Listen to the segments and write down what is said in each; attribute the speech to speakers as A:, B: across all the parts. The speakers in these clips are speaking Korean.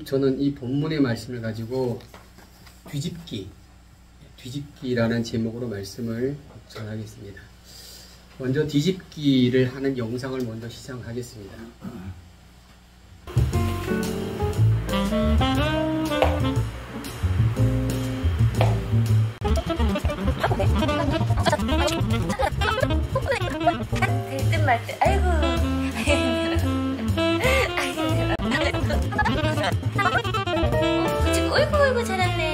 A: 저는 이 본문의 말씀을 가지고 뒤집기라는 제목으로 말씀을 전하겠습니다. 먼저 뒤집기를 하는 영상을 먼저 시작하겠습니다.
B: 그때 말때 아이고 지금 어이구 잘했네.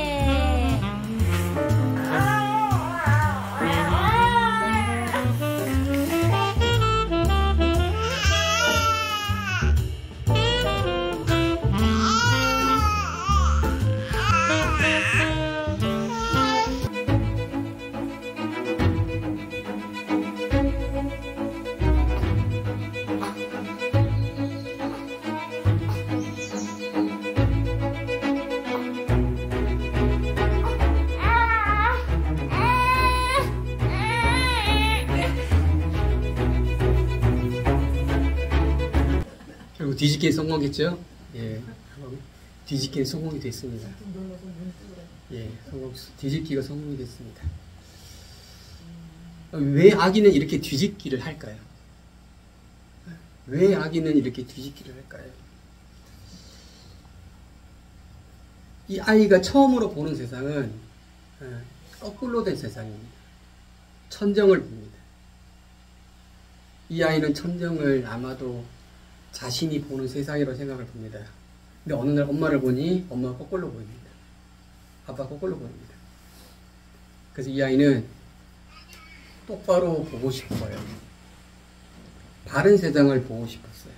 A: 그리고 뒤집기에 성공했죠? 예, 뒤집기에 성공이 됐습니다. 예, 뒤집기가 성공이 됐습니다. 왜 아기는 이렇게 뒤집기를 할까요? 왜 아기는 이렇게 뒤집기를 할까요? 이 아이가 처음으로 보는 세상은 거꾸로 된 세상입니다. 천정을 봅니다. 이 아이는 천정을 아마도 자신이 보는 세상이라고 생각을 봅니다. 근데 어느 날 엄마를 보니 엄마가 거꾸로 보입니다. 아빠가 거꾸로 보입니다. 그래서 이 아이는 똑바로 보고 싶어요. 바른 세상을 보고 싶었어요.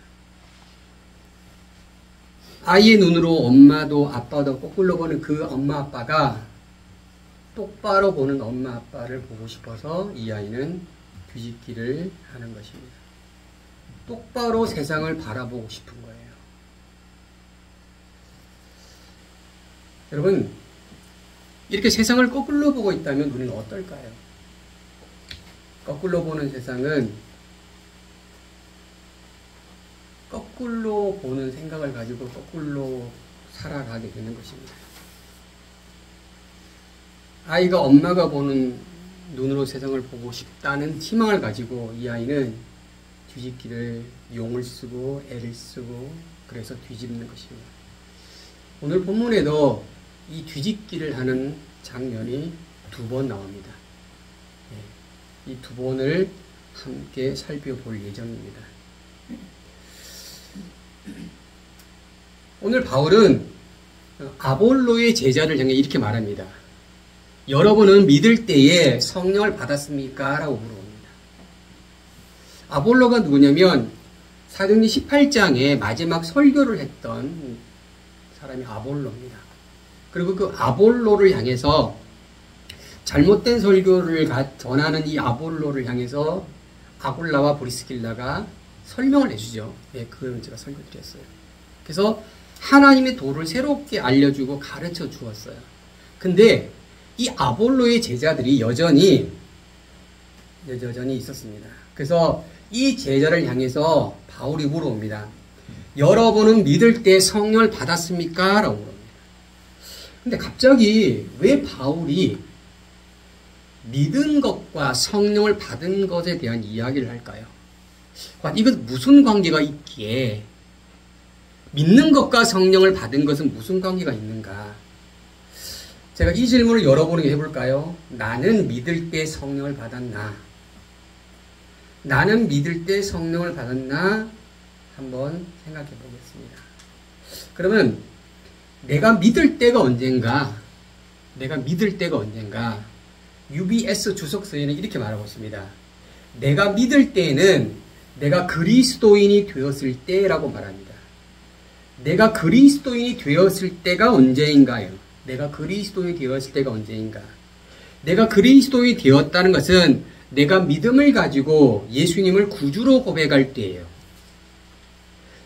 A: 아이의 눈으로 엄마도 아빠도 거꾸로 보는 그 엄마 아빠가 똑바로 보는 엄마 아빠를 보고 싶어서 이 아이는 뒤집기를 하는 것입니다. 똑바로 세상을 바라보고 싶은 거예요. 여러분, 이렇게 세상을 거꾸로 보고 있다면 우리는 어떨까요? 거꾸로 보는 세상은 거꾸로 보는 생각을 가지고 거꾸로 살아가게 되는 것입니다. 아이가 엄마가 보는 눈으로 세상을 보고 싶다는 희망을 가지고 이 아이는 뒤집기를 용을 쓰고 애를 쓰고 그래서 뒤집는 것입니다. 오늘 본문에도 이 뒤집기를 하는 장면이 2번 나옵니다. 이 2번을 함께 살펴볼 예정입니다. 오늘 바울은 아볼로의 제자를 향해 이렇게 말합니다. 여러분은 믿을 때에 성령을 받았습니까? 라고 물어봅니다. 아볼로가 누구냐면 사도행전 18장에 마지막 설교를 했던 사람이 아볼로입니다. 그리고 그 아볼로를 향해서 잘못된 설교를 전하는 이 아볼로를 향해서 아굴라와 브리스길라가 설명을 해주죠. 네, 그걸 제가 설교드렸어요. 그래서 하나님의 도를 새롭게 알려주고 가르쳐 주었어요. 근데 이 아볼로의 제자들이 여전히 있었습니다. 그래서 이 제자를 향해서 바울이 물어봅니다. 여러분은 믿을 때 성령을 받았습니까? 라고 물어봅니다. 근데 갑자기 왜 바울이 믿은 것과 성령을 받은 것에 대한 이야기를 할까요? 이건 무슨 관계가 있기에 믿는 것과 성령을 받은 것은 무슨 관계가 있는가? 제가 이 질문을 여러분에게 해볼까요? 나는 믿을 때 성령을 받았나? 나는 믿을 때 성령을 받았나? 한번 생각해 보겠습니다. 그러면 내가 믿을 때가 언젠가? UBS 주석서에는 이렇게 말하고 있습니다. 내가 믿을 때는 내가 그리스도인이 되었을 때라고 말합니다. 내가 그리스도인이 되었을 때가 언제인가요? 내가 그리스도인이 되었을 때가 언제인가? 내가 그리스도인이 되었다는 것은 내가 믿음을 가지고 예수님을 구주로 고백할 때예요.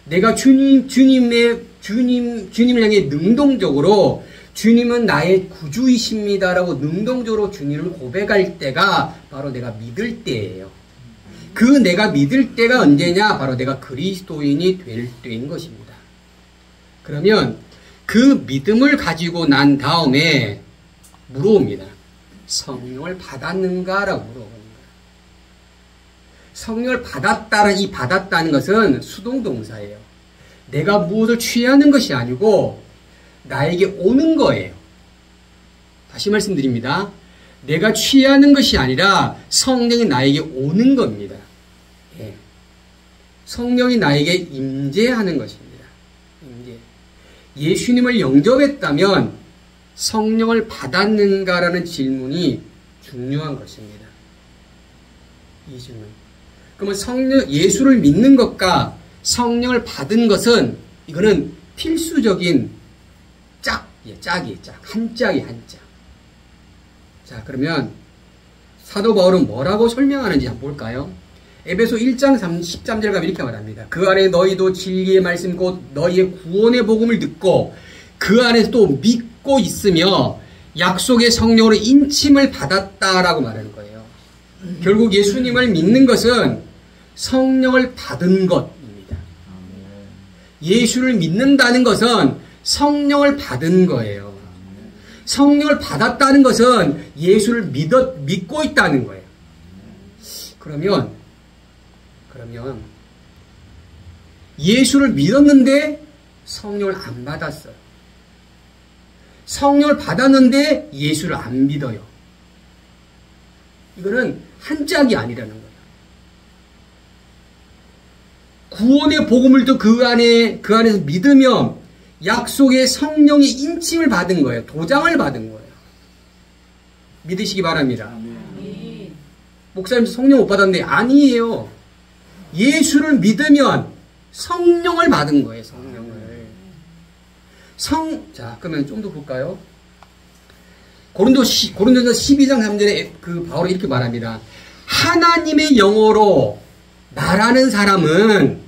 A: 내가 주님을 향해 능동적으로 주님은 나의 구주이십니다라고 능동적으로 주님을 고백할 때가 바로 내가 믿을 때예요. 그 내가 믿을 때가 언제냐? 바로 내가 그리스도인이 될 때인 것입니다. 그러면 그 믿음을 가지고 난 다음에 물어옵니다. 성령을 받았는가라고 물어봅니다. 성령을 받았다는 이 받았다는 것은 수동동사예요. 내가 무엇을 취하는 것이 아니고 나에게 오는 거예요. 다시 말씀드립니다. 내가 취하는 것이 아니라 성령이 나에게 오는 겁니다. 예. 성령이 나에게 임재하는 것입니다. 임재. 예수님을 영접했다면 성령을 받았는가라는 질문이 중요한 것입니다. 이 질문. 그러면 예수를 믿는 것과 성령을 받은 것은 이거는 필수적인 짝이에요. 한 짝이 한 짝. 자, 그러면 사도 바울은 뭐라고 설명하는지 한번 볼까요? 에베소 1장 13절 가면 이렇게 말합니다. 그 안에 너희도 진리의 말씀 곧 너희의 구원의 복음을 듣고 그 안에서 또 믿고 있으며 약속의 성령으로 인침을 받았다라고 말하는 거예요. 결국 예수님을 믿는 것은 성령을 받은 것입니다. 예수를 믿는다는 것은 성령을 받은 거예요. 성령을 받았다는 것은 예수를 믿고 있다는 거예요. 그러면 예수를 믿었는데 성령을 안 받았어요. 성령을 받았는데 예수를 안 믿어요. 이거는 한 짝이 아니라는 거예요. 구원의 복음을 또 그 안에서 믿으면 약속의 성령의 인침을 받은 거예요. 도장을 받은 거예요. 믿으시기 바랍니다. 목사님 성령 못 받았는데 아니에요. 예수를 믿으면 성령을 받은 거예요. 성령을. 자, 그러면 좀 더 볼까요? 고린도전서 12장 3절에 그 바울이 이렇게 말합니다. 하나님의 영어로 말하는 사람은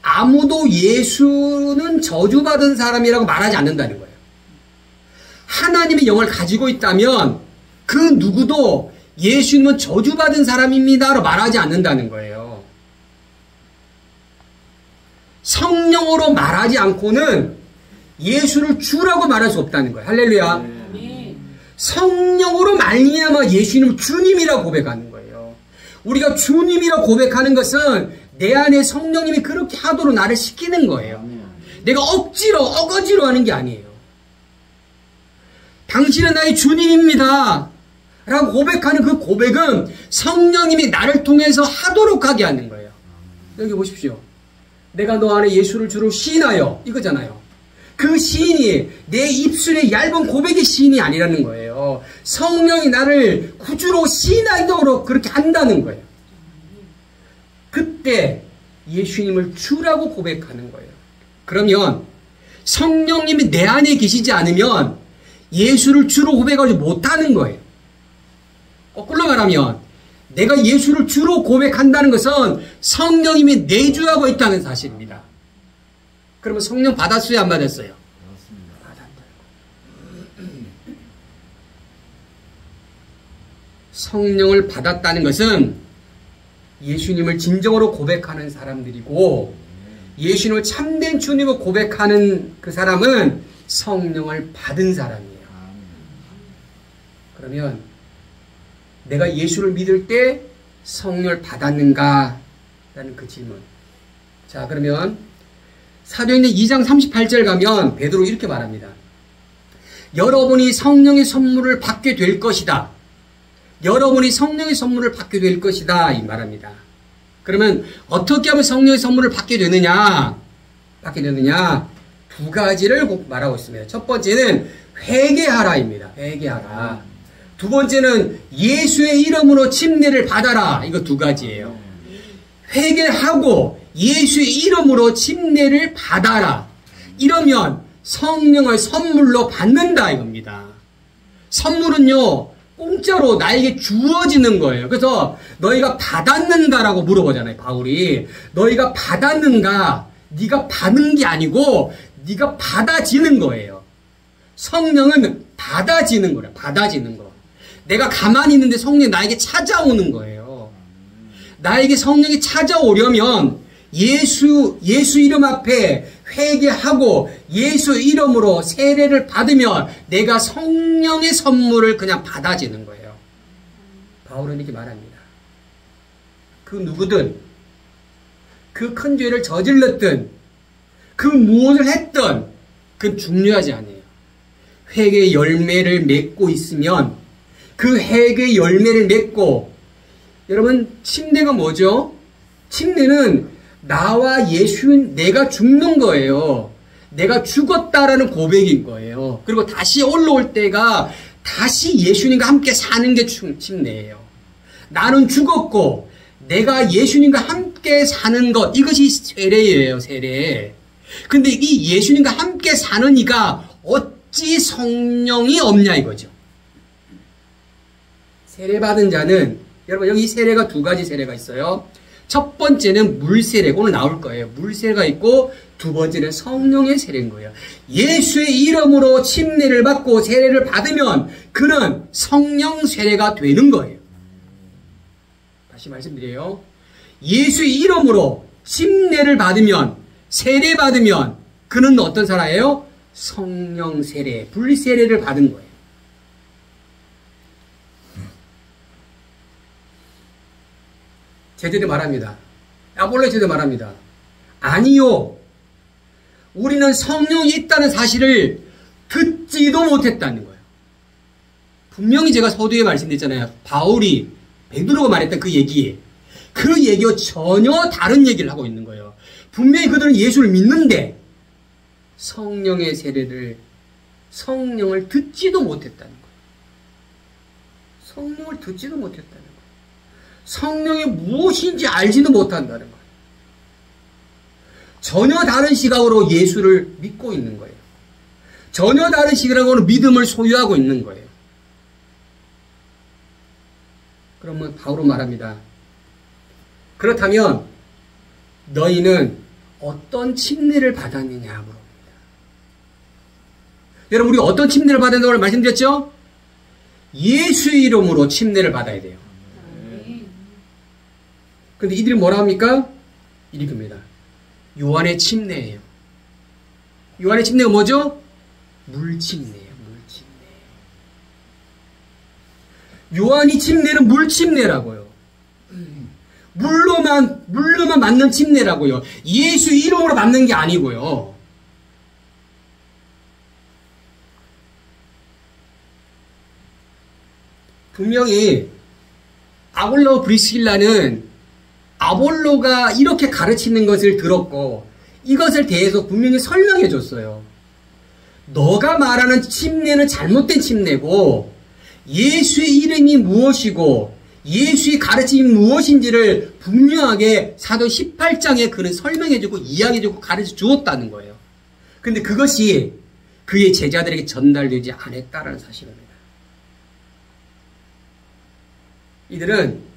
A: 아무도 예수는 저주받은 사람이라고 말하지 않는다는 거예요. 하나님의 영을 가지고 있다면 그 누구도 예수님은 저주받은 사람입니다라고 말하지 않는다는 거예요. 성령으로 말하지 않고는 예수를 주라고 말할 수 없다는 거예요. 할렐루야. 성령으로 말미암아 예수님을 주님이라고 고백하는 거예요. 우리가 주님이라고 고백하는 것은 내 안에 성령님이 그렇게 하도록 나를 시키는 거예요. 내가 어거지로 하는 게 아니에요. 당신은 나의 주님입니다 라고 고백하는 그 고백은 성령님이 나를 통해서 하도록 하게 하는 거예요. 여기 보십시오. 내가 너 안에 예수를 주로 시인하여 이거잖아요. 그 시인이 내 입술의 얇은 고백의 시인이 아니라는 거예요. 성령이 나를 구주로 시인하도록 그렇게 한다는 거예요. 그때 예수님을 주라고 고백하는 거예요. 그러면 성령님이 내 안에 계시지 않으면 예수를 주로 고백하지 못하는 거예요. 거꾸로 말하면 내가 예수를 주로 고백한다는 것은 성령님이 내주하고 있다는 사실입니다. 그러면 성령 받았어요? 안 받았어요? 받았다. 성령을 받았다는 것은 예수님을 진정으로 고백하는 사람들이고 예수님을 참된 주님으로 고백하는 그 사람은 성령을 받은 사람이에요. 그러면 내가 예수를 믿을 때 성령을 받았는가? 라는 그 질문. 자, 그러면 사도행전 2장 38절 가면 베드로 이렇게 말합니다. 여러분이 성령의 선물을 받게 될 것이다. 여러분이 성령의 선물을 받게 될 것이다. 이 말합니다. 그러면 어떻게 하면 성령의 선물을 받게 되느냐? 두 가지를 꼭 말하고 있습니다. 첫 번째는 회개하라입니다. 회개하라. 두 번째는 예수의 이름으로 침례를 받아라. 이거 두 가지예요. 회개하고 예수의 이름으로 침례를 받아라. 이러면 성령을 선물로 받는다 이겁니다. 선물은요 공짜로 나에게 주어지는 거예요. 그래서 너희가 받았는가라고 물어보잖아요. 바울이 너희가 받았는가? 네가 받은 게 아니고 네가 받아지는 거예요. 성령은 받아지는 거예요. 받아지는 거. 내가 가만히 있는데 성령이 나에게 찾아오는 거예요. 나에게 성령이 찾아오려면 예수 이름 앞에 회개하고 예수 이름으로 세례를 받으면 내가 성령의 선물을 그냥 받아지는 거예요. 바울은 이렇게 말합니다. 그 누구든 그 큰 죄를 저질렀든 그 무엇을 했든 그건 중요하지 않아요. 회개의 열매를 맺고 있으면 그 회개의 열매를 맺고, 여러분 침례가 뭐죠? 침례는 나와 예수, 내가 죽는 거예요. 내가 죽었다라는 고백인 거예요. 그리고 다시 올라올 때가 다시 예수님과 함께 사는 게 침례예요. 나는 죽었고 내가 예수님과 함께 사는 것, 이것이 세례예요. 세례. 근데 이 예수님과 함께 사는 이가 어찌 성령이 없냐 이거죠. 세례받은 자는, 여러분 여기 세례가 두 가지 세례가 있어요. 첫 번째는 물세례, 오늘 나올 거예요. 물세례가 있고, 두 번째는 성령의 세례인 거예요. 예수의 이름으로 침례를 받고 세례를 받으면 그는 성령 세례가 되는 거예요. 다시 말씀드려요. 예수의 이름으로 침례를 받으면, 세례 받으면 그는 어떤 사람이에요? 성령 세례, 불세례를 받은 거예요. 제자들이 말합니다. 아볼로 제자들이 말합니다. 아니요. 우리는 성령이 있다는 사실을 듣지도 못했다는 거예요. 분명히 제가 서두에 말씀드렸잖아요. 바울이 베드로가 말했던 그 얘기와 전혀 다른 얘기를 하고 있는 거예요. 분명히 그들은 예수를 믿는데 성령의 세례를, 성령을 듣지도 못했다는 거예요. 성령을 듣지도 못했다는 거예요. 성령이 무엇인지 알지도 못한다는 거예요. 전혀 다른 시각으로 예수를 믿고 있는 거예요. 전혀 다른 시각으로 믿음을 소유하고 있는 거예요. 그러면 바울은 말합니다. 그렇다면 너희는 어떤 침례를 받았느냐 물어봅니다. 여러분 우리가 어떤 침례를 받았는지 말씀드렸죠? 예수 이름으로 침례를 받아야 돼요. 근데 이들이 뭐라 합니까? 이렇게입니다. 요한의 침례예요. 요한의 침례가 뭐죠? 물침례예요. 물침례. 요한이 침례는 물침례라고요. 물로만 맞는 침례라고요. 예수 이름으로 받는 게 아니고요. 분명히 아볼로 브리스길라는 아볼로가 이렇게 가르치는 것을 들었고 이것을 대해서 분명히 설명해 줬어요. 너가 말하는 침례는 잘못된 침례고 예수의 이름이 무엇이고 예수의 가르침이 무엇인지를 분명하게 사도 18장에 그는 설명해 주고 이야기해 주고 가르쳐 주었다는 거예요. 근데 그것이 그의 제자들에게 전달되지 않았다는 사실입니다. 이들은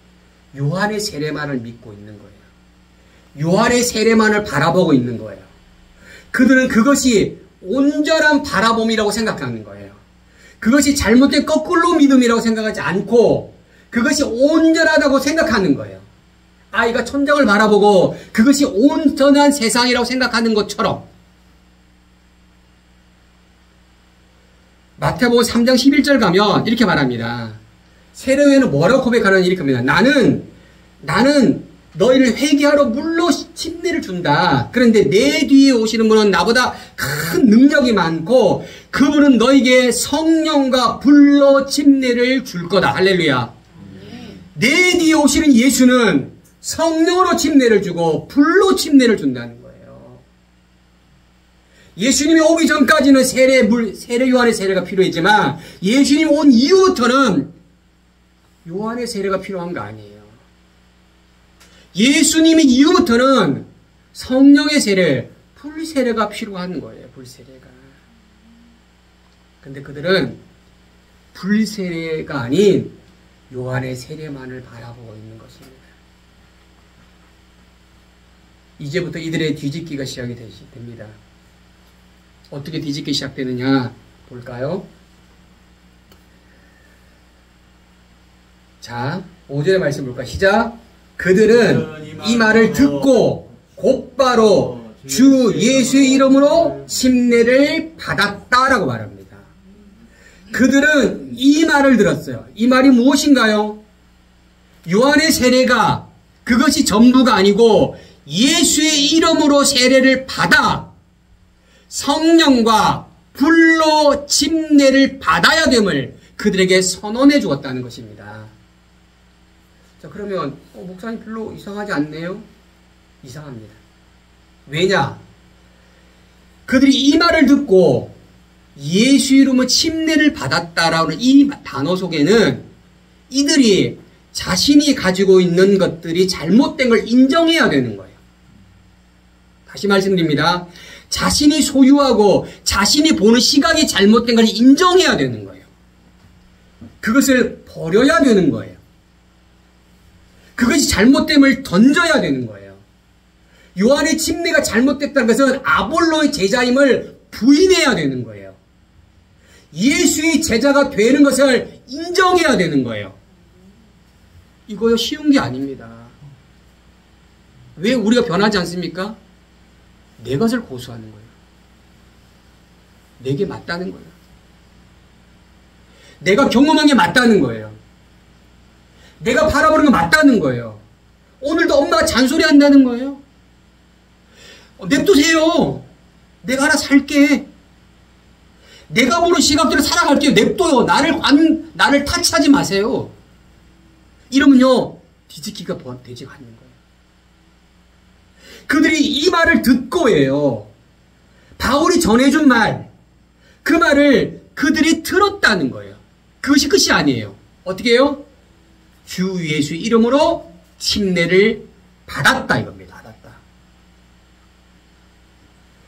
A: 요한의 세례만을 믿고 있는 거예요. 요한의 세례만을 바라보고 있는 거예요. 그들은 그것이 온전한 바라봄이라고 생각하는 거예요. 그것이 잘못된 거꾸로 믿음이라고 생각하지 않고 그것이 온전하다고 생각하는 거예요. 아이가 천장을 바라보고 그것이 온전한 세상이라고 생각하는 것처럼 마태복음 3장 11절 가면 이렇게 말합니다. 세례요한은 뭐라고 고백하느냐 이렇게 합니다. 나는 너희를 회개하러 물로 침례를 준다. 그런데 내 뒤에 오시는 분은 나보다 큰 능력이 많고 그분은 너에게 성령과 불로 침례를 줄 거다. 할렐루야. 내 뒤에 오시는 예수는 성령으로 침례를 주고 불로 침례를 준다는 거예요. 예수님이 오기 전까지는 세례 요한의 세례가 필요했지만 예수님 온 이후부터는 요한의 세례가 필요한 거 아니에요. 예수님이 이후부터는 성령의 세례, 불세례가 필요한 거예요. 불세례가. 근데 그들은 불세례가 아닌 요한의 세례만을 바라보고 있는 것입니다. 이제부터 이들의 뒤집기가 시작이 됩니다. 어떻게 뒤집기 시작되느냐 볼까요? 자, 5절의 말씀 볼까요? 시작. 그들은 이 말을 듣고 곧바로 주 예수의 이름으로 침례를 받았다라고 말합니다. 그들은 이 말을 들었어요. 이 말이 무엇인가요? 요한의 세례가 그것이 전부가 아니고 예수의 이름으로 세례를 받아 성령과 불로 침례를 받아야 됨을 그들에게 선언해 주었다는 것입니다. 자, 그러면 목사님 별로 이상하지 않네요? 이상합니다. 왜냐? 그들이 이 말을 듣고 예수 이름으로 침례를 받았다라는 이 단어 속에는 이들이 자신이 가지고 있는 것들이 잘못된 걸 인정해야 되는 거예요. 다시 말씀드립니다. 자신이 소유하고 자신이 보는 시각이 잘못된 걸 인정해야 되는 거예요. 그것을 버려야 되는 거예요. 그것이 잘못됨을 던져야 되는 거예요. 요한의 침례가 잘못됐다는 것은 아볼로의 제자임을 부인해야 되는 거예요. 예수의 제자가 되는 것을 인정해야 되는 거예요. 이거요 쉬운 게 아닙니다. 왜 우리가 변하지 않습니까? 내 것을 고수하는 거예요. 내게 맞다는 거예요. 내가 경험한 게 맞다는 거예요. 내가 바라보는 게 맞다는 거예요. 오늘도 엄마가 잔소리 한다는 거예요. 냅두세요. 내가 하나 살게. 내가 보는 시각대로 살아갈게요. 냅둬요. 나를 타치하지 마세요. 이러면요 뒤집기가 되지 않는 거예요. 그들이 이 말을 듣고예요. 바울이 전해준 말, 그 말을 그들이 들었다는 거예요. 그것이 끝이 아니에요. 어떻게 해요? 주 예수 이름으로 침례를 받았다 이겁니다. 받았다.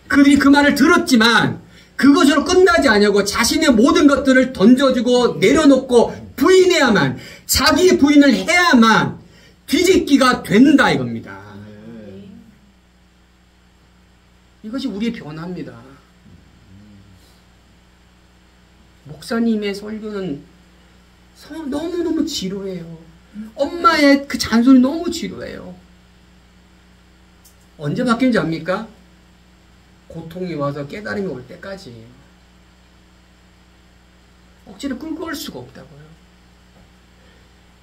A: 그들이 그 말을 들었지만 그것으로 끝나지 않냐고 자신의 모든 것들을 던져주고 내려놓고 부인해야만, 자기의 부인을 해야만 뒤집기가 된다 이겁니다. 이것이 우리의 변화입니다. 목사님의 설교는 너무너무 지루해요. 엄마의 그 잔소리 너무 지루해요. 언제 바뀌는지 압니까? 고통이 와서 깨달음이 올 때까지예요. 억지로 끌고 올 수가 없다고요.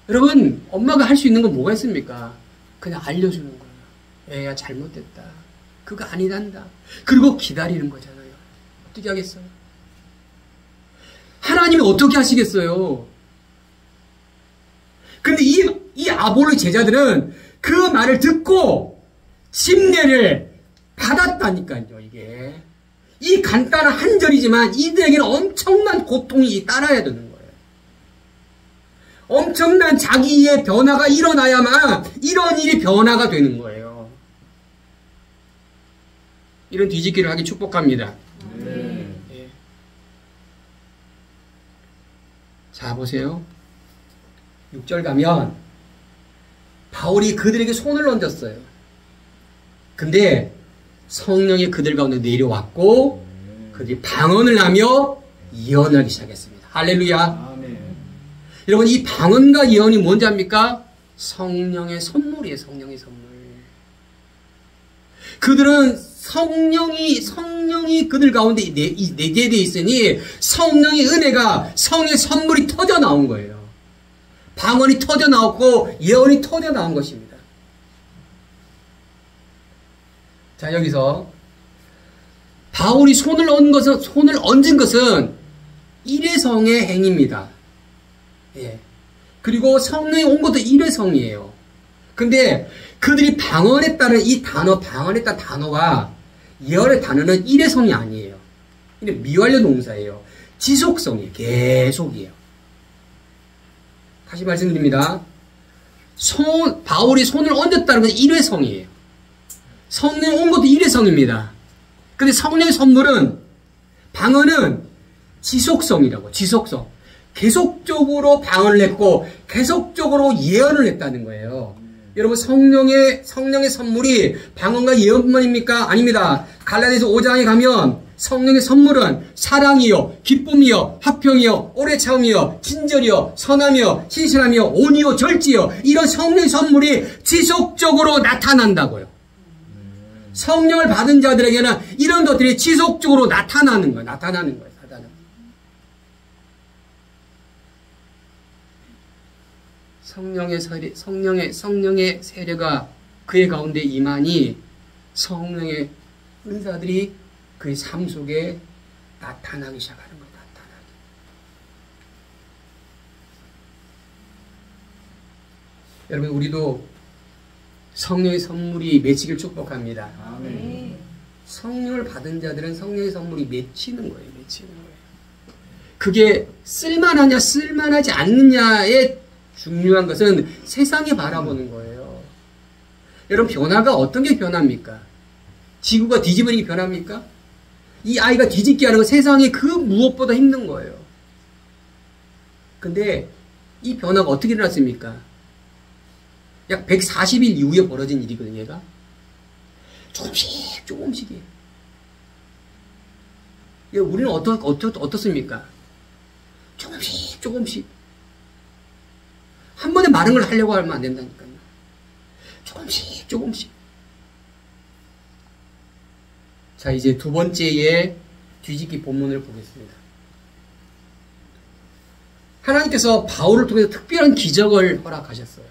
A: 여러분, 엄마가 할 수 있는 건 뭐가 있습니까? 그냥 알려주는 거예요. 애야 잘못됐다. 그거 아니란다. 그리고 기다리는 거잖아요. 어떻게 하겠어요? 하나님이 어떻게 하시겠어요? 근데 이 아볼로의 제자들은 그 말을 듣고 침례를 받았다니까요, 이게. 이 간단한 한 절이지만 이들에게는 엄청난 고통이 따라야 되는 거예요. 엄청난 자기의 변화가 일어나야만 이런 일이 변화가 되는 거예요. 이런 뒤집기를 하기 축복합니다. 네. 자, 보세요. 6절 가면 바울이 그들에게 손을 얹었어요. 근데 성령이 그들 가운데 내려왔고 그들이 방언을 하며 예언하기 시작했습니다. 할렐루야. 아멘. 여러분, 이 방언과 예언이 뭔지 압니까? 성령의 선물이에요. 성령의 선물. 그들은 성령이 그들 가운데 내재되어 있으니 성령의 은혜가, 성령의 선물이 터져 나온 거예요. 방언이 터져 나왔고 예언이 터져 나온 것입니다. 자, 여기서 바울이 손을 얹은 것은 일회성의 행위입니다. 예. 그리고 성령이 온 것도 일회성이에요. 근데 그들이 방언했다는 이 단어, 방언했다는 단어와 예언의 단어는 일회성이 아니에요. 근데 미완료 동사예요. 지속성이에요. 계속이에요. 다시 말씀드립니다. 바울이 손을 얹었다는 건 일회성이에요. 성령이 온 것도 일회성입니다. 근데 성령의 선물은, 방언은 지속성이라고, 지속성. 계속적으로 방언을 했고, 계속적으로 예언을 했다는 거예요. 여러분, 성령의 선물이 방언과 예언뿐만입니까? 아닙니다. 갈라디아서 5장에 가면 성령의 선물은 사랑이요, 기쁨이요, 화평이요, 오래 참음이요, 친절이요, 선함이요, 신실함이요, 온이요, 절지요. 이런 성령의 선물이 지속적으로 나타난다고요. 성령을 받은 자들에게는 이런 것들이 지속적으로 나타나는 거예요. 나타나는 거예요. 성령의 세례가 그의 가운데 임하니 성령의 은사들이 그의 삶 속에 나타나기 시작하는 거예요. 나타나기. 여러분, 우리도 성령의 선물이 맺히길 축복합니다.
C: 아멘.
A: 성령을 받은 자들은 성령의 선물이 맺히는 거예요. 맺히는 거예요. 그게 쓸만하냐 쓸만하지 않느냐의 중요한 것은 세상에 바라보는 거예요. 여러분, 변화가 어떤 게 변합니까? 지구가 뒤집어지는 게 변합니까? 이 아이가 뒤집게 하는 건 세상에 그 무엇보다 힘든 거예요. 근데 이 변화가 어떻게 일어났습니까? 약 140일 이후에 벌어진 일이거든요, 얘가. 조금씩이에요. 우리는 어떻습니까? 조금씩. 한 번에 많은 걸 하려고 하면 안 된다니까요. 조금씩. 자, 이제 두 번째의 뒤집기 본문을 보겠습니다. 하나님께서 바울을 통해서 특별한 기적을 허락하셨어요.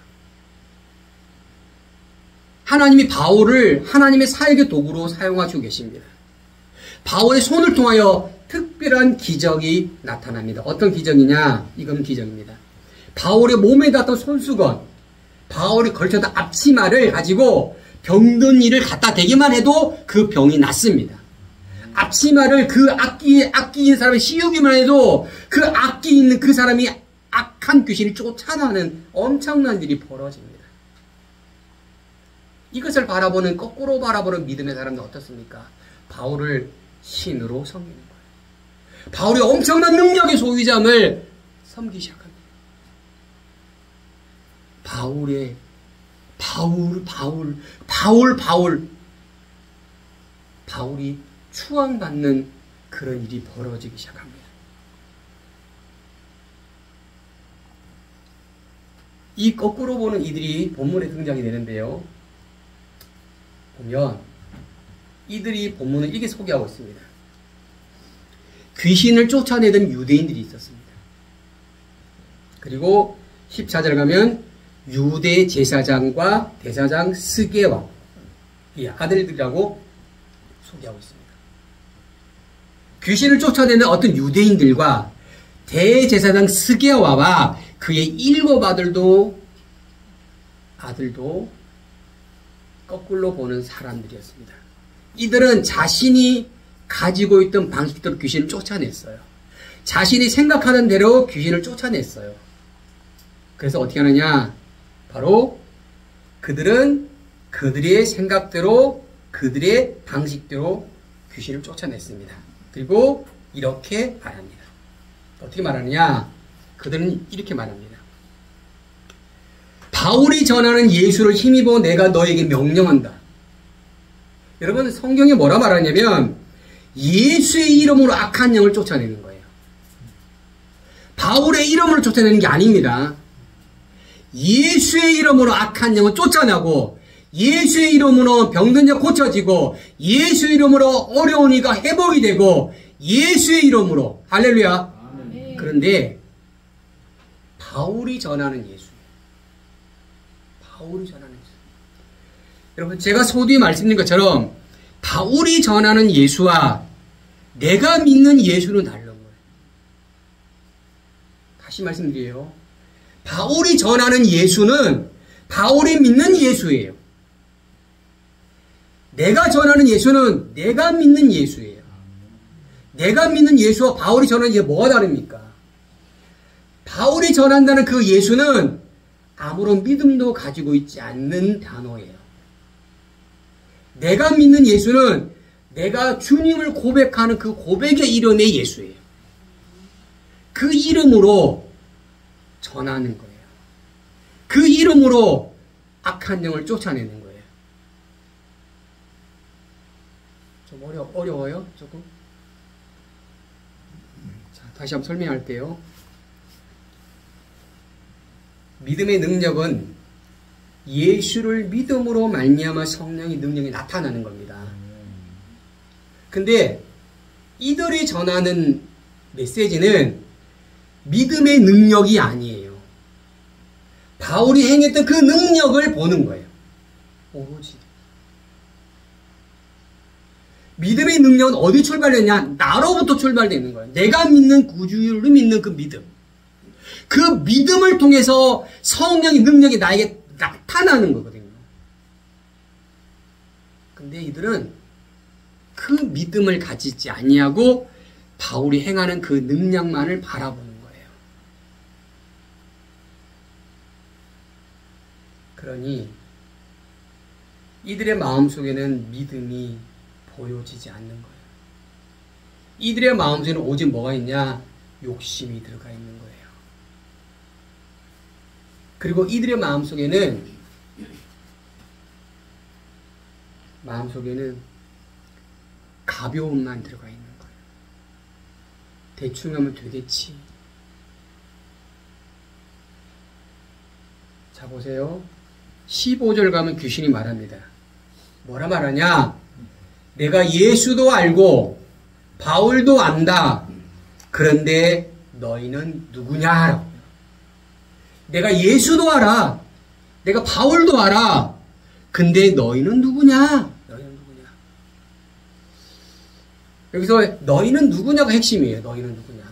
A: 하나님이 바울을 하나님의 사역의 도구로 사용하시고 계십니다. 바울의 손을 통하여 특별한 기적이 나타납니다. 어떤 기적이냐? 이건 기적입니다. 바울의 몸에 닿던 손수건, 바울이 걸쳤던 앞치마를 가지고 병든 이를 갖다 대기만 해도 그 병이 낫습니다. 앞치마를 그 악기 있는 사람이 씌우기만 해도 그 악기 있는 그 사람이 악한 귀신이 쫓아나는 엄청난 일이 벌어집니다. 이것을 바라보는, 거꾸로 바라보는 믿음의 사람은 어떻습니까? 바울을 신으로 섬기는 거예요. 바울이 엄청난 능력의 소유자임을 섬기기 시작합니다. 바울이 추앙받는 그런 일이 벌어지기 시작합니다. 이 거꾸로 보는 이들이 본문에 등장이 되는데요. 보면 이들이 본문을 이렇게 소개하고 있습니다. 귀신을 쫓아내던 유대인들이 있었습니다. 그리고 14절 가면 유대 제사장과 대사장 스게와 이 아들들이라고 소개하고 있습니다. 귀신을 쫓아내는 어떤 유대인들과 대제사장 스게와와 그의 7 아들도 거꾸로 보는 사람들이었습니다. 이들은 자신이 가지고 있던 방식대로 귀신을 쫓아냈어요. 자신이 생각하는 대로 귀신을 쫓아냈어요. 그래서 어떻게 하느냐? 바로 그들은 그들의 생각대로, 그들의 방식대로 귀신을 쫓아냈습니다. 그리고 이렇게 말합니다. 어떻게 말하느냐? 그들은 이렇게 말합니다. 바울이 전하는 예수를 힘입어 내가 너에게 명령한다. 여러분, 성경에 뭐라 말하냐면 예수의 이름으로 악한 영을 쫓아내는 거예요. 바울의 이름으로 쫓아내는 게 아닙니다. 예수의 이름으로 악한 영을 쫓아내고, 예수의 이름으로 병든 자 고쳐지고, 예수의 이름으로 어려운 이가 회복이 되고, 예수의 이름으로, 할렐루야.
C: 아멘.
A: 그런데 바울이 전하는 예수, 여러분, 제가 서두에 말씀드린 것처럼 바울이 전하는 예수와 내가 믿는 예수는 다른 거예요. 다시 말씀드려요. 바울이 전하는 예수는 바울이 믿는 예수예요. 내가 전하는 예수는 내가 믿는 예수예요. 내가 믿는 예수와 바울이 전하는 예수 뭐가 다릅니까? 바울이 전한다는 그 예수는 아무런 믿음도 가지고 있지 않는 단어예요. 내가 믿는 예수는 내가 주님을 고백하는 그 고백의 이름의 예수예요. 그 이름으로 전하는 거예요. 그 이름으로 악한 영을 쫓아내는 거예요. 좀 어려워요? 조금? 자, 다시 한번 설명할게요. 믿음의 능력은 예수를 믿음으로 말미암아 성령의 능력이 나타나는 겁니다. 근데 이들이 전하는 메시지는 믿음의 능력이 아니에요. 바울이 행했던 그 능력을 보는 거예요. 오로지. 믿음의 능력은 어디 출발했냐? 나로부터 출발되는 거예요. 내가 믿는 구주를 믿는 그 믿음. 그 믿음을 통해서 성령의 능력이 나에게 나타나는 거거든요. 근데 이들은 그 믿음을 가지지 아니하고 바울이 행하는 그 능력만을 바라보는 거예요. 그러니 이들의 마음속에는 믿음이 보여지지 않는 거예요. 이들의 마음속에는 오직 뭐가 있냐? 욕심이 들어가 있는 거예요. 그리고 이들의 마음속에는 가벼움만 들어가 있는 거예요. 대충 하면 되겠지. 자, 보세요. 15절 가면 귀신이 말합니다. 뭐라 말하냐? 내가 예수도 알고 바울도 안다. 그런데 너희는 누구냐? 내가 예수도 알아. 내가 바울도 알아. 근데 너희는 누구냐? 너희는 누구냐? 여기서 너희는 누구냐가 핵심이에요. 너희는 누구냐?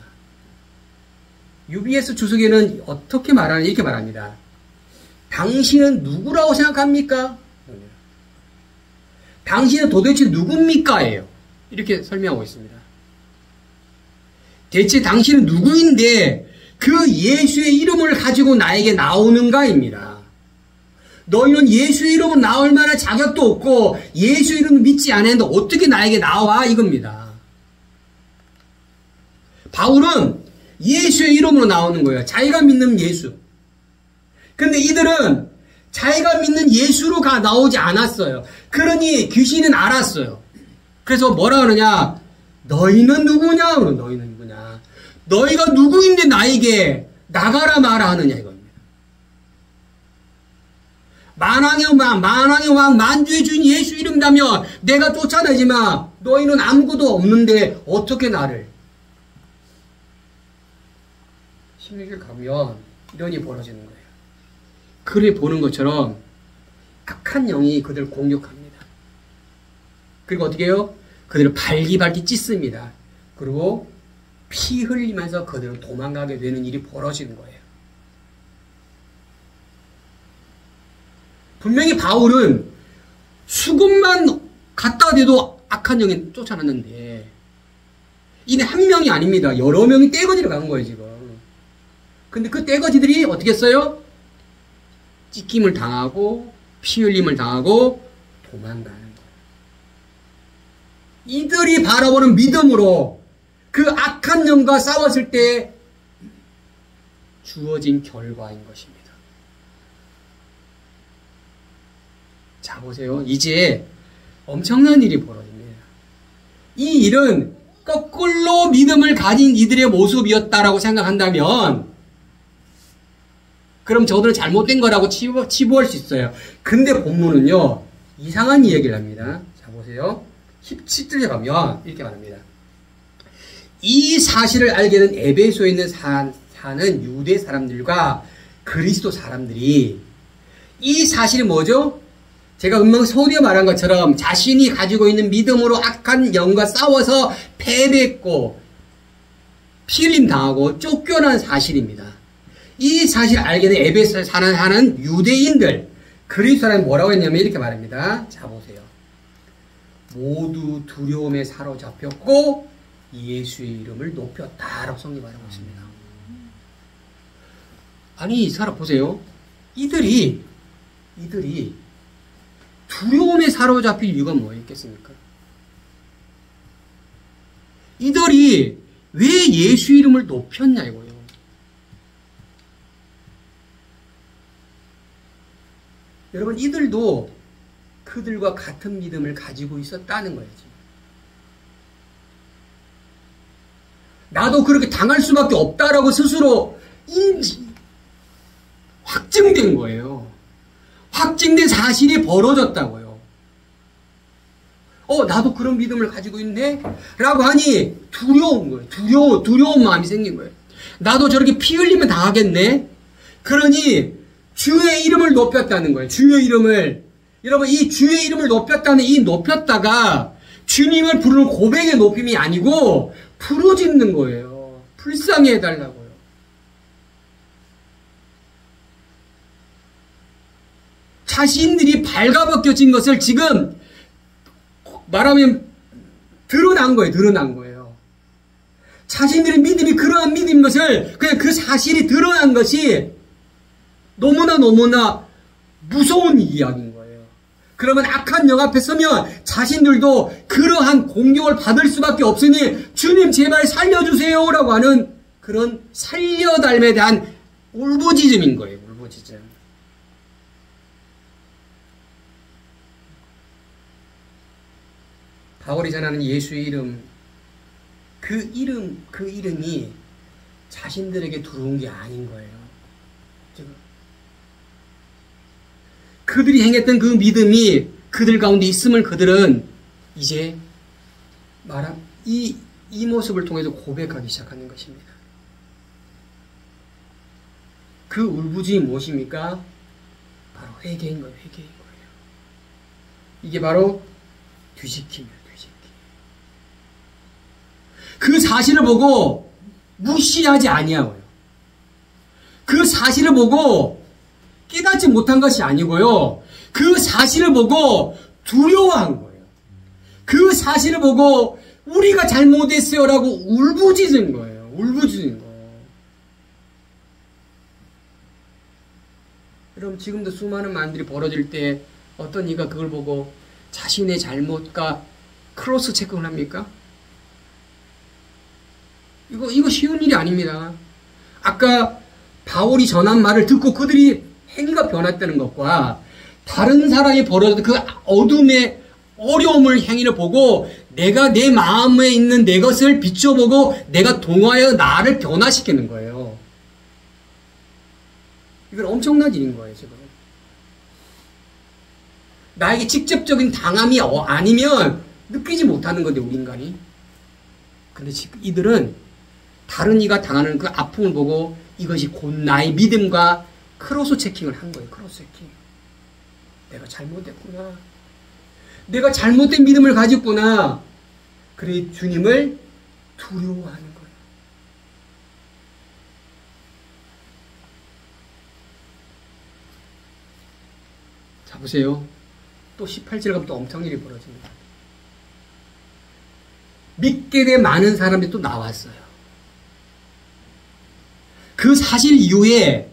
A: UBS 주석에는 어떻게 말하냐? 이렇게 말합니다. 당신은 누구라고 생각합니까? 당신은 도대체 누굽니까? 예요. 이렇게 설명하고 있습니다. 대체 당신은 누구인데 그 예수의 이름을 가지고 나에게 나오는가입니다. 너희는 예수의 이름으로 나올 만한 자격도 없고 예수 이름을 믿지 않았는데 어떻게 나에게 나와? 이겁니다. 바울은 예수의 이름으로 나오는 거예요. 자기가 믿는 예수. 근데 이들은 자기가 믿는 예수로 나오지 않았어요. 그러니 귀신은 알았어요. 그래서 뭐라 그러냐? 너희는 누구냐? 너희는 누구냐? 너희가 누구인데 나에게 나가라 마라 하느냐 이겁니다. 만왕의 왕 만주의 주인 예수 이름이라면 내가 쫓아내지만 너희는 아무것도 없는데 어떻게 나를? 16일 가면 이런 일이 벌어지는 거예요. 그래 보는 것처럼 악한 영이 그들을 공격합니다. 그리고 어떻게 해요? 그들을 발기발기 찢습니다. 그리고 피 흘리면서 그들은 도망가게 되는 일이 벌어지는 거예요. 분명히 바울은 수금만 갖다 대도 악한 영이 쫓아났는데 이는 한 명이 아닙니다. 여러 명이 떼거지로 간 거예요 지금. 근데 그 떼거지들이 어떻게 했어요? 찢김을 당하고 피 흘림을 당하고 도망가는 거예요. 이들이 바라보는 믿음으로 그 악한 영과 싸웠을 때 주어진 결과인 것입니다. 자 보세요. 이제 엄청난 일이 벌어집니다. 이 일은 거꾸로 믿음을 가진 이들의 모습이었다라고 생각한다면 그럼 저들은 잘못된 거라고 치부할 수 있어요. 근데 본문은요 이상한 이야기를 합니다. 자 보세요. 17절에 가면 이렇게 말합니다. 이 사실을 알게 된 에베소에 있는 사는 유대 사람들과 그리스도 사람들이 이 사실이 뭐죠? 제가 금방 서두에 말한 것처럼 자신이 가지고 있는 믿음으로 악한 영과 싸워서 패배했고 피 흘림 당하고 쫓겨난 사실입니다. 이 사실을 알게 된 에베소에 사는 유대인들 그리스도 사람이 뭐라고 했냐면 이렇게 말합니다. 자 보세요. 모두 두려움에 사로잡혔고 예수의 이름을 높였다라고 성경이 말하고 있습니다. 아니 이 사람 보세요. 이들이 두려움에 사로잡힐 이유가 뭐였겠습니까? 이들이 왜 예수 이름을 높였냐 이거예요. 여러분 이들도 그들과 같은 믿음을 가지고 있었다는 거예요. 나도 그렇게 당할 수밖에 없다라고 스스로 확증된 거예요. 확증된 사실이 벌어졌다고요. 나도 그런 믿음을 가지고 있네? 라고 하니 두려운 거예요. 두려운 마음이 생긴 거예요. 나도 저렇게 피 흘리면 당하겠네? 그러니 주의 이름을 높였다는 거예요. 주의 이름을. 여러분, 이 주의 이름을 높였다는 이 높였다가 주님을 부르는 고백의 높임이 아니고 부르짖는 거예요. 불쌍히 해달라고요. 자신들이 발가벗겨진 것을 지금 말하면 드러난 거예요. 자신들의 믿음이 그러한 믿음인 것을, 그냥 그 사실이 드러난 것이 너무나 무서운 이야기인 거예요. 그러면 악한 영 앞에 서면 자신들도 그러한 공격을 받을 수밖에 없으니 주님 제발 살려주세요라고 하는 그런 살려달에 대한 울부짖음인 거예요. 울부짖음. 바울이 전하는 예수의 이름, 그 이름이 자신들에게 들어온 게 아닌 거예요. 그들이 행했던 그 믿음이 그들 가운데 있음을 그들은 이제 이 모습을 통해서 고백하기 시작하는 것입니다. 그 울부짖음이 무엇입니까? 바로 회개인 거예요. 이게 바로 뒤집기입니다. 그 사실을 보고 무시하지 아니하고요. 그 사실을 보고 깨닫지 못한 것이 아니고요. 그 사실을 보고 두려워한 거예요. 그 사실을 보고 우리가 잘못했어요라고 울부짖은 거예요. 여러분, 지금도 수많은 만들이 벌어질 때 어떤 이가 그걸 보고 자신의 잘못과 크로스 체크를 합니까? 이거 쉬운 일이 아닙니다. 아까 바울이 전한 말을 듣고 그들이 행위가 변했다는 것과 다른 사람이 벌어졌던 그 어둠의 어려움을 행위를 보고 내가 내 마음에 있는 내 것을 비춰보고 내가 동화하여 나를 변화시키는 거예요. 이건 엄청난 일인 거예요, 지금. 나에게 직접적인 당함이 아니면 느끼지 못하는 건데, 우리 인간이. 근데 지금 이들은 다른 이가 당하는 그 아픔을 보고 이것이 곧 나의 믿음과 크로스 체킹을 한 거예요. 크로스 체킹. 내가 잘못했구나. 내가 잘못된 믿음을 가졌구나. 그래 주님을 두려워하는 거예요. 자, 보세요. 또 18절 가면 또 엄청난 일이 벌어집니다. 믿게 된 많은 사람들이 또 나왔어요. 그 사실 이후에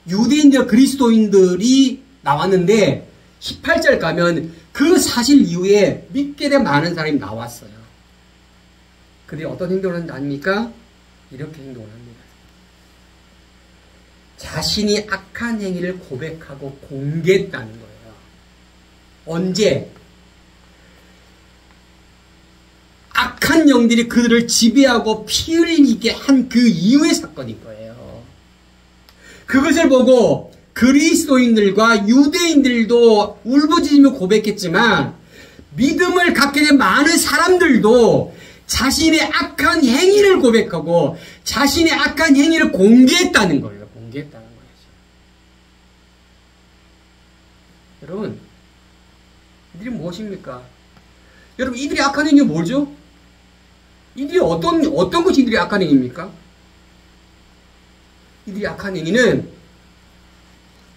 A: 유대인들, 그리스도인들이 나왔는데 18절 가면 그 사실 이후에 믿게 된 많은 사람이 나왔어요. 그들이 어떤 행동을 하는지 아닙니까? 이렇게 행동을 합니다. 자신이 악한 행위를 고백하고 공개했다는 거예요. 언제? 악한 영들이 그들을 지배하고 피 흘리게 한 그 이후의 사건인 거예요. 그것을 보고 그리스도인들과 유대인들도 울부짖으며 고백했지만 믿음을 갖게 된 많은 사람들도 자신의 악한 행위를 고백하고 자신의 악한 행위를 공개했다는 거예요. 공개했다는 거예요. 여러분, 이들이 무엇입니까? 여러분, 이들이 악한 행위가 뭐죠? 이들이 어떤 것이 이들이 악한 행위입니까? 이들이 악한 행위는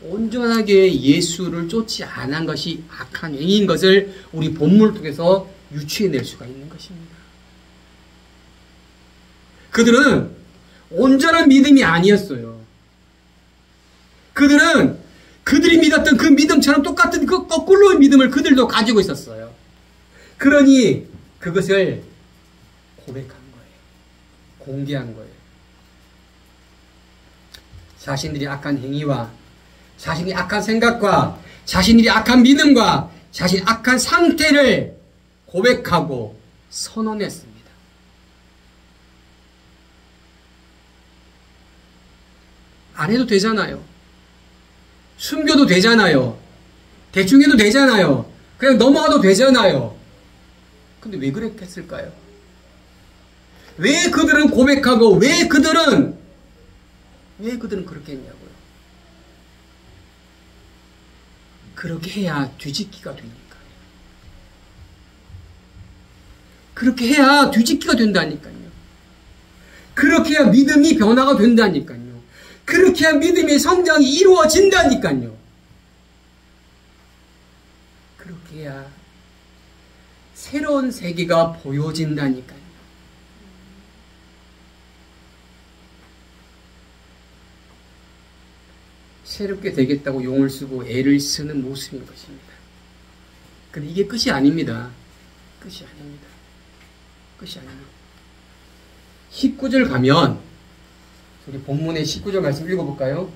A: 온전하게 예수를 쫓지 않은 것이 악한 행위인 것을 우리 본문을 통해서 유추해낼 수가 있는 것입니다. 그들은 온전한 믿음이 아니었어요. 그들은 그들이 믿었던 그 믿음처럼 똑같은 그 거꾸로의 믿음을 그들도 가지고 있었어요. 그러니 그것을 고백한 거예요. 공개한 거예요. 자신들이 악한 행위와 자신이 악한 생각과 자신들이 악한 믿음과 자신의 악한 상태를 고백하고 선언했습니다. 안 해도 되잖아요. 숨겨도 되잖아요. 대충 해도 되잖아요. 그냥 넘어가도 되잖아요. 근데 왜 그랬겠을까요? 왜 그들은 고백하고 왜 그들은 그렇게 했냐고요. 그렇게 해야 뒤집기가 되니까. 그렇게 해야 뒤집기가 된다니까요. 그렇게 해야 믿음이 변화가 된다니까요. 그렇게 해야 믿음의 성장이 이루어진다니까요. 그렇게 해야 새로운 세계가 보여진다니까요. 새롭게 되겠다고 용을 쓰고 애를 쓰는 모습인 것입니다. 근데 이게 끝이 아닙니다. 끝이 아닙니다. 끝이 아닙니다. 19절 가면 우리 본문의 19절 말씀 읽어볼까요?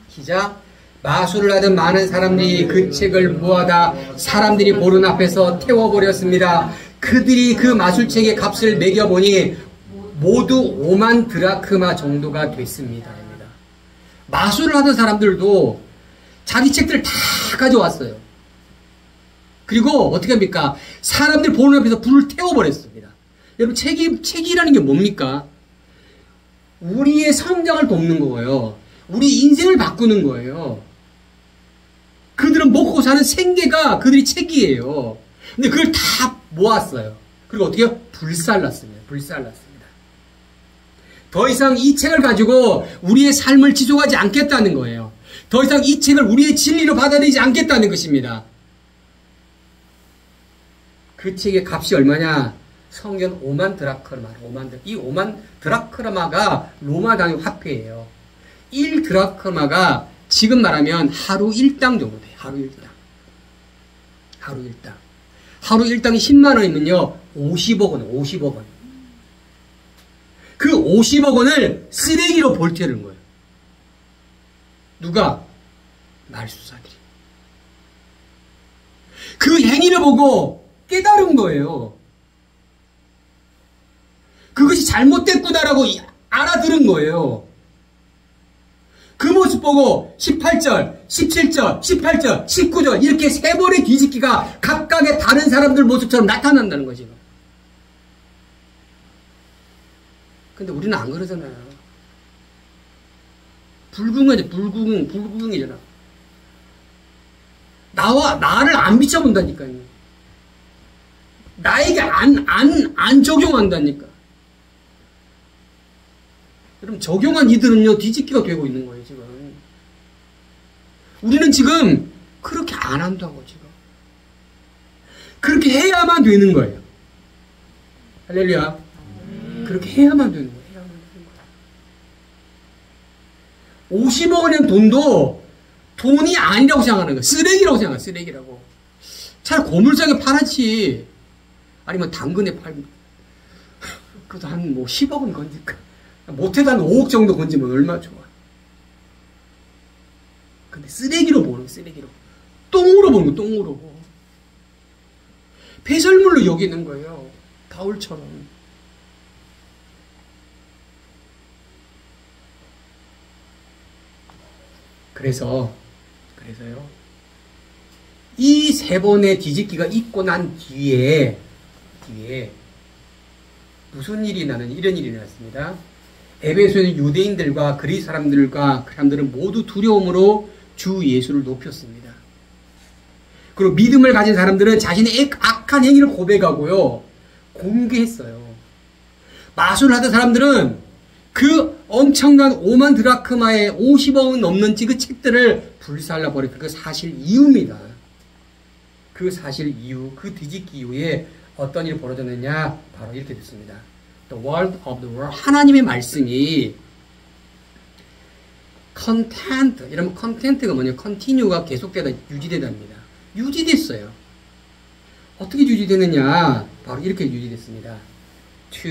A: 시작. 마술을 하던 많은 사람들이 그 책을 모아다 사람들이 보는 앞에서 태워버렸습니다. 그들이 그 마술책의 값을 매겨보니 모두 5만 드라크마 정도가 됐습니다. 마술을 하던 사람들도 자기 책들을 다 가져왔어요. 그리고 어떻게 합니까? 사람들 보는 앞에서 불을 태워버렸습니다. 여러분, 책이라는 게 뭡니까? 우리의 성장을 돕는 거예요. 우리 인생을 바꾸는 거예요. 그들은 먹고 사는 생계가 그들이 책이에요. 근데 그걸 다 모았어요. 그리고 어떻게 해요? 불살랐습니다. 더 이상 이 책을 가지고 우리의 삶을 지속하지 않겠다는 거예요. 더 이상 이 책을 우리의 진리로 받아들이지 않겠다는 것입니다. 그 책의 값이 얼마냐? 성경 5만 드라크마. 이 5만 드라크마가 로마 단위 화폐예요. 1 드라크마가 지금 말하면 하루 1당 정도 돼요. 하루 1당. 하루 1당이 10만 원이면요. 50억 원, 50억 원. 그 50억 원을 쓰레기로 볼테는 거예요. 누가? 말수사들이. 그 행위를 보고 깨달은 거예요. 그것이 잘못됐구나라고 알아들은 거예요. 그 모습 보고 18절, 17절, 18절, 19절 이렇게 세 번의 뒤집기가 각각의 다른 사람들 모습처럼 나타난다는 거죠. 근데 우리는 안 그러잖아요. 불궁이잖아. 나를 안 비춰본다니까요. 나에게 안 적용한다니까. 여러분, 적용한 이들은요, 뒤집기가 되고 있는 거예요, 지금. 우리는 지금 그렇게 안 한다고, 지금. 그렇게 해야만 되는 거예요. 할렐루야. 그렇게 해야만 되는 거예요. 50억 원이라는 돈도 돈이 아니라고 생각하는 거예요. 쓰레기라고 생각해요. 쓰레기라고. 차라리 고물상에 팔았지. 아니면 당근에 팔면 그래도 한 10억은 건질까. 못해도 한 5억 정도 건지면 얼마나 좋아. 근데 쓰레기로 보는 거예요. 쓰레기로. 똥으로 보는 거예요. 똥으로. 폐설물로 여기는 거예요. 바울처럼. 그래서요. 이 세 번의 뒤집기가 있고 난 뒤에 무슨 일이 나는 이런 일이 났습니다. 에베소의 유대인들과 그리스 사람들은 모두 두려움으로 주 예수를 높였습니다. 그리고 믿음을 가진 사람들은 자신의 악한 행위를 고백하고요. 공개했어요. 마술을 하던 사람들은 그 엄청난 5만 드라크마의 50억은 넘는 그 책들을 불살라버린 그 사실 이유입니다. 그 사실 이유, 그 뒤집기 이후에 어떤 일이 벌어졌느냐? 바로 이렇게 됐습니다. The word of the world. 하나님의 말씀이 content, 이러면 content가 뭐냐? continue가 계속되다 유지되답니다. 유지됐어요. 어떻게 유지되느냐? 바로 이렇게 유지됐습니다. To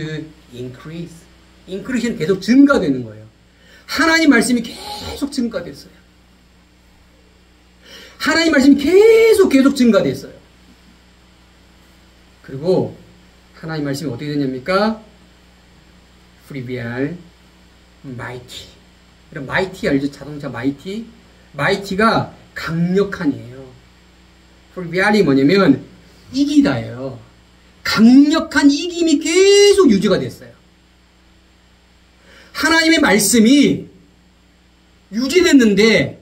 A: increase. increase는 계속 증가되는 거예요. 하나님 말씀이 계속 증가됐어요. 하나님 말씀이 계속 증가됐어요. 그리고 하나님 말씀이 어떻게 되냐입니까? 프리비알, 마이티. 마이티 알죠? 자동차 마이티? 마이티가 강력한이에요. prevail이 뭐냐면 이기다예요. 강력한 이김이 계속 유지가 됐어요. 하나님의 말씀이 유지됐는데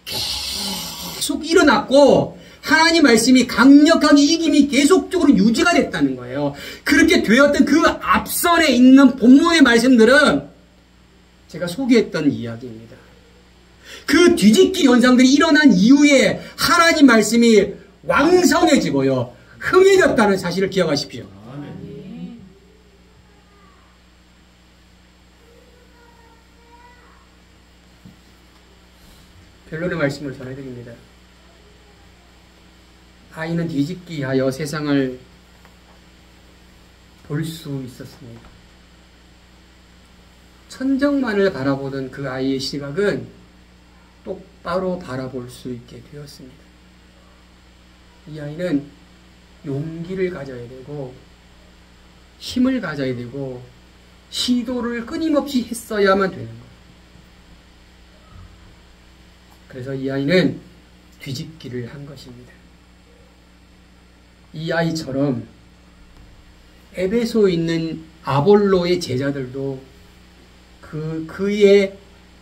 A: 계속 일어났고 하나님 말씀이 강력하게 이김이 계속적으로 유지가 됐다는 거예요. 그렇게 되었던 그 앞선에 있는 본문의 말씀들은 제가 소개했던 이야기입니다. 그 뒤집기 현상들이 일어난 이후에 하나님 말씀이 왕성해지고요. 흥해졌다는 사실을 기억하십시오. 결론의 말씀을 전해드립니다. 아이는 뒤집기하여 세상을 볼 수 있었습니다. 천정만을 바라보던 그 아이의 시각은 똑바로 바라볼 수 있게 되었습니다. 이 아이는 용기를 가져야 되고 힘을 가져야 되고 시도를 끊임없이 했어야만 되는 거예요. 그래서 이 아이는 뒤집기를 한 것입니다. 이 아이처럼 에베소에 있는 아볼로의 제자들도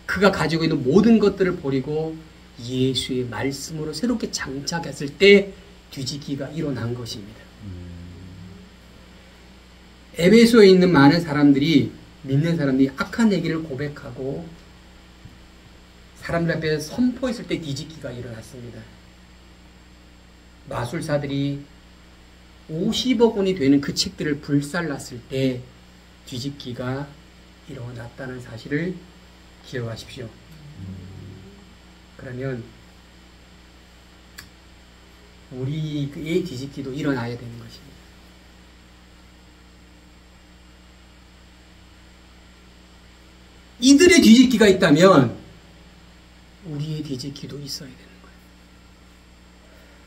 A: 그가 가지고 있는 모든 것들을 버리고 예수의 말씀으로 새롭게 장착했을 때 뒤집기가 일어난 것입니다. 에베소에 있는 많은 사람들이, 믿는 사람들이 악한 얘기를 고백하고 사람들 앞에 선포했을 때 뒤집기가 일어났습니다. 마술사들이 50억 원이 되는 그 책들을 불살랐을 때 뒤집기가 일어났다는 사실을 기억하십시오. 그러면 우리의 뒤집기도 일어나야 되는 것입니다. 이들의 뒤집기가 있다면 우리의 뒤집기도 있어야 되는 거예요.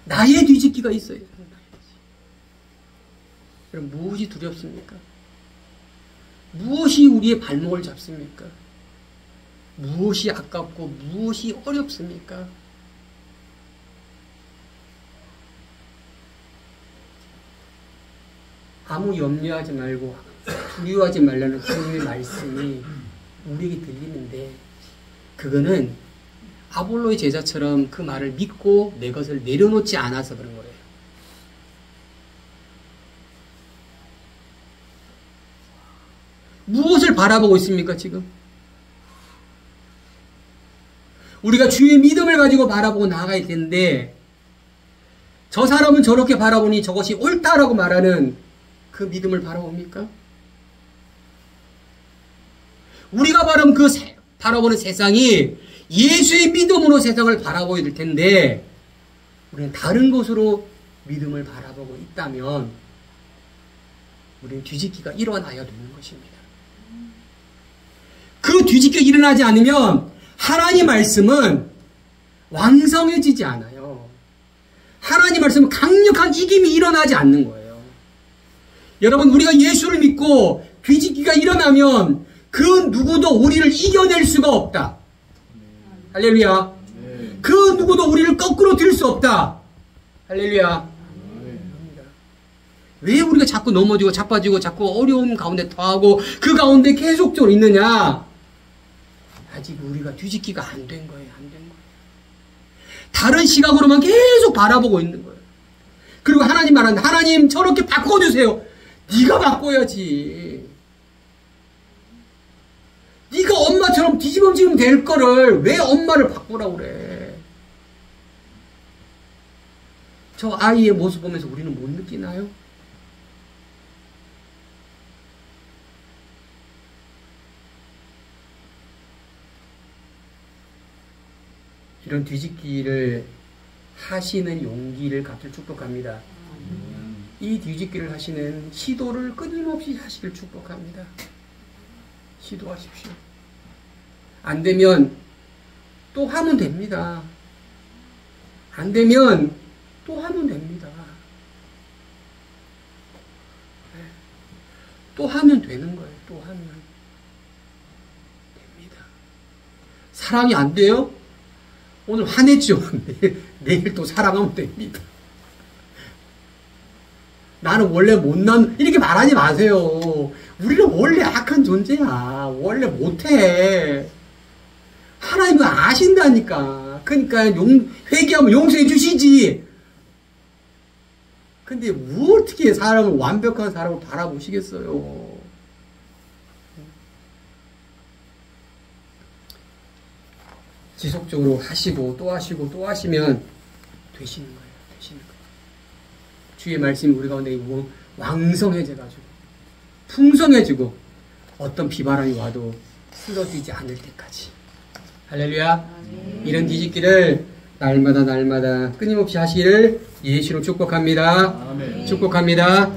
A: 나의 뒤집기가 있어야 되는 거예요. 그럼 무엇이 두렵습니까? 무엇이 우리의 발목을 잡습니까? 무엇이 아깝고 무엇이 어렵습니까? 아무 염려하지 말고 두려워하지 말라는 하나님의 말씀이 우리에게 들리는데 그거는 아볼로의 제자처럼 그 말을 믿고 내 것을 내려놓지 않아서 그런 거예요. 무엇을 바라보고 있습니까, 지금? 우리가 주의 믿음을 가지고 바라보고 나아가야 되는데 저 사람은 저렇게 바라보니 저것이 옳다라고 말하는 그 믿음을 바라봅니까? 우리가 바라보는 세상이 예수의 믿음으로 세상을 바라보야 될 텐데 우리는 다른 것으로 믿음을 바라보고 있다면 우리는 뒤집기가 일어나야 되는 것입니다. 그 뒤집기가 일어나지 않으면 하나님 말씀은 왕성해지지 않아요. 하나님 말씀은 강력한 이김이 일어나지 않는 거예요. 여러분, 우리가 예수를 믿고 뒤집기가 일어나면 그 누구도 우리를 이겨낼 수가 없다. 할렐루야. 그 누구도 우리를 거꾸로 들 수 없다. 할렐루야. 왜 우리가 자꾸 넘어지고 자빠지고 자꾸 어려움 가운데 더하고 그 가운데 계속적으로 있느냐? 아직 우리가 뒤집기가 안 된 거예요. 안 된 거예요. 다른 시각으로만 계속 바라보고 있는 거예요. 그리고 하나님 말하는데 하나님 저렇게 바꿔주세요. 네가 바꿔야지. 네가 엄마처럼 뒤집어지면 될 거를 왜 엄마를 바꾸라고 그래. 저 아이의 모습 보면서 우리는 못 느끼나요? 이런 뒤집기를 하시는 용기를 갖길 축복합니다. 이 뒤집기를 하시는 시도를 끊임없이 하시길 축복합니다. 시도하십시오. 안 되면 또 하면 됩니다. 안 되면 또 하면 됩니다. 또 하면 되는 거예요. 또 하면 됩니다. 사랑이 안 돼요? 오늘 화냈죠? 내일 또 사랑하면 됩니다. 나는 원래 못난 이렇게 말하지 마세요. 우리는 원래 악한 존재야. 원래 못해. 하나님은 아신다니까. 그러니까 회개하면 용서해 주시지. 근데 어떻게 사람을 완벽한 사람을 바라보시겠어요? 지속적으로 하시고 또 하시고 또 하시면 되시는 거예요. 되시는 거예요. 주의 말씀이 우리 가운데 왕성해져가지고 풍성해지고 어떤 비바람이 와도 쓰러지지 않을 때까지. 할렐루야. 이런 뒤집기를 날마다 끊임없이 하시기를 예수로 축복합니다. 축복합니다.